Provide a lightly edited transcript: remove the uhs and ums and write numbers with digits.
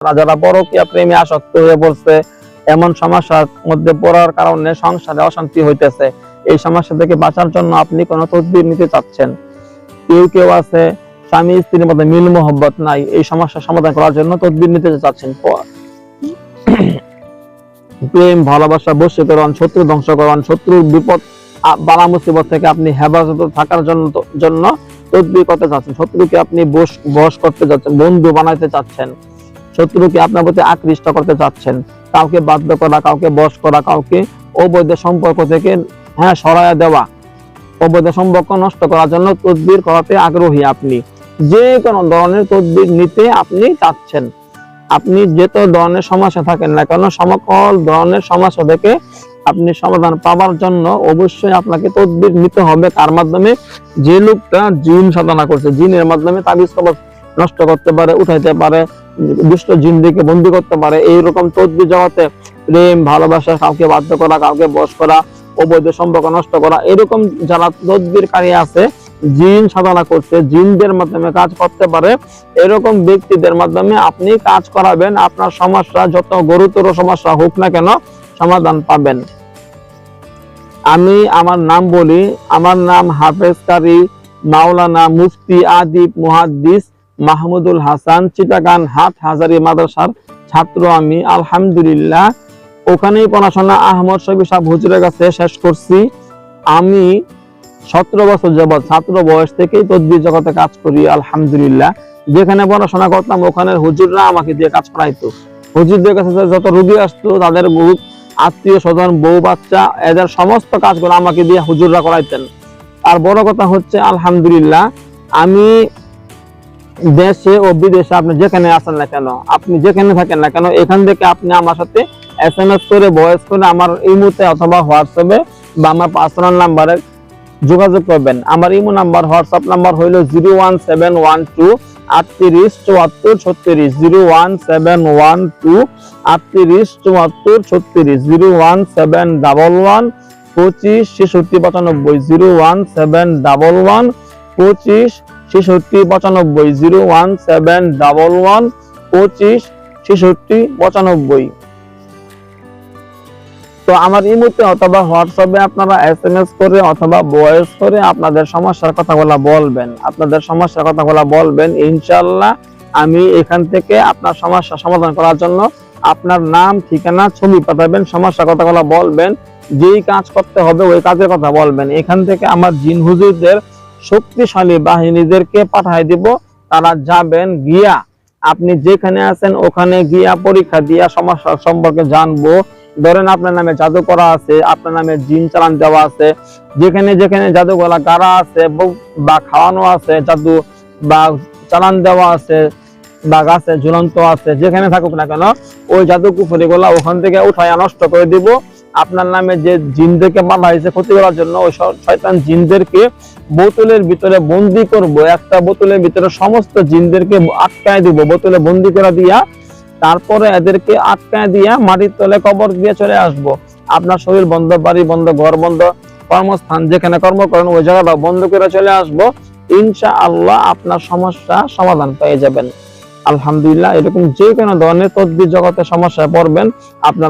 যারা পরকীয়া প্রেমে আসক্ত হয়ে পড়ছে, এমন সমস্যার মধ্যে পড়ার কারণে সংসারে অশান্তি হইতেছে, এই সমস্যা থেকে বাঁচার জন্য আপনি কোনো তদবির নিতে চাচ্ছেন। কেউ আছে স্বামী স্ত্রীর মধ্যে মিল মোহব্বত নাই, এই সমস্যার সমাধান করার জন্য তদবির নিতে চাচ্ছেন। প্রেম ভালোবাসা বশীকরণ, শত্রু ধ্বংসকরণ, শত্রুর বিপদ বালা মুসিবত থেকে আপনি হেফাজত থাকার জন্য তদবির করতে চাচ্ছেন। শত্রুকে আপনি বশ করতে চাচ্ছেন, বন্ধু বানাইতে চাচ্ছেন, শত্রুকে আপনার প্রতি আকৃষ্ট করতে চাচ্ছেন, কাউকে বাধ্য করা, কাউকে বশ করা, কাউকে অবৈধ সম্পর্ক থেকে সরাইয়া দেওয়া, অবৈধ সম্পর্ক নষ্ট করার জন্য তদবির করাতে আগ্রহী। আপনি যে কোনো ধরনের তদবির নিতে আপনি চাচ্ছেন। আপনি যত ধরনের সমস্যা থাকেন না কেন, সকল ধরনের সমস্যা থেকে আপনি সমাধান পাওয়ার জন্য অবশ্যই আপনাকে তদবির নিতে হবে। তার মাধ্যমে যে লোকটা জিন সাধনা করছে, জিনের মাধ্যমে তাবিজ কবজ নষ্ট করতে পারে, উঠাইতে পারে, দুষ্ট জিনদেরকে বন্দী করতে পারে, এইরকম তদবির জগতে প্রেম ভালোবাসা, কাউকে বাধ্য করা, কাউকে বশ করা, অবৈধ সম্পর্ক নষ্ট করা, এরকম যারা তদবিরকারী আছে, জিন সাধনা করছে, জিনদের মাধ্যমে কাজ করতে পারে, এরকম ব্যক্তিদের মাধ্যমে আপনি কাজ করাবেন। আপনার সমস্যা যত গুরুতর সমস্যা হোক না কেন সমাধান পাবেন। আমি আমার নাম বলি, আমার নাম হাফেজ কারি মাওলানা মুফতি আদিব মুহাদ্দিস মাহমুদুল হাসান, চিটাগাং হাটহাজারী মাদ্রাসার ছাত্র আমি। আলহামদুলিল্লাহ ওখানেই পড়াশোনা আহমদ শফি সাহেব হুজুরের কাছে শেষ করছি। আমি 17 বছর যাবৎ ছাত্র বয়স থেকেই তদবির জগতে কাজ করি। আলহামদুলিল্লাহ যেখানে পড়াশোনা করতাম ওখানে হুজুররা আমাকে দিয়ে কাজ করাইতো। হুজুরদের কাছে যত রোগী আসতো, তাদের আত্মীয় স্বজন, বউ বাচ্চা, এদের সমস্ত কাজগুলো আমাকে দিয়ে হুজুররা করাইতেন। আর বড় কথা হচ্ছে আলহামদুলিল্লাহ আমি দেশে ও বিদেশে আপনি যেখানে আছেন না কেন, আপনি যেখানে থাকেন না কেন, এখান থেকে আপনি আমার সাথে SMS করে, ভয়েস করে আমার ইমোতে অথবা হোয়াটসঅ্যাপে বা আমার পার্সোনাল নাম্বারে যোগাযোগ করবেন। আমার ইমো নাম্বার, হোয়াটসঅ্যাপ নাম্বার হইল 01712 38 74 36, 01712 38 74 36, 01711 25 66 95, 01711 25 66 95, 01711 25 66 95। তো আমার ইমোতে অথবা হোয়াটসঅ্যাপে আপনারা SMS করে অথবা ভয়েস করে আপনাদের সমস্যার কথাগুলো বলবেন, আপনাদের সমস্যার কথাগুলো বলবেন। ইনশাআল্লাহ আমি এখান থেকে আপনার সমস্যা সমাধান করার জন্য আপনার নাম, ঠিকানা, ছবি পাঠাবেন, সমস্যার কথাগুলো বলবেন, যেই কাজ করতে হবে ওই কাজের কথা বলবেন। এখান থেকে আমার জিন হুজুরদের শক্তিশালী বাহিনীদেরকে পাঠাই দিব, তারা যাবেন, গিয়া আপনি যেখানে আছেন ওখানে গিয়া পরীক্ষা দিয়া সমস্যা সম্পর্কে জানবো। ধরেন আপনার নামে জাদু করা আছে, আপনার নামে জিন চালান দেওয়া আছে, যেখানে যেখানে জাদু গলা গাড়া আছে বা খাওয়ানো আছে, জাদু বা চালান দেওয়া আছে বা গাছে ঝুলন্ত আছে, যেখানে থাকুক না কেন ওই জাদু কুফরি গুলা ওখান থেকে উঠাইয়া নষ্ট করে দিব। আপনার নামে যে জিনদেরকে বাঁধা হয়েছে ক্ষতি করার জন্য, ওই শয়তান জিনদেরকে বোতলের ভিতরে বন্দি করব। একটা বোতলের ভিতরে সমস্ত জিনদেরকে আটকায় দিব, বোতলে বন্দি করে দিয়া তারপরে এদেরকে আটকায় দিয়া মাটির তলে কবর দিয়ে চলে আসব। আপনার শরীর বন্ধ, বাড়ি বন্ধ, ঘর বন্ধ, কর্মস্থান যেখানে কর্ম করেন ওই জায়গাটা বন্ধ করে চলে আসব। ইনশাআল্লাহ আপনার সমস্যা সমাধান পেয়ে যাবেন। আলহামদুলিল্লাহ এরকম যে কোনো ধরনের তদবির জগতে সমস্যায় পড়বেন আপনারা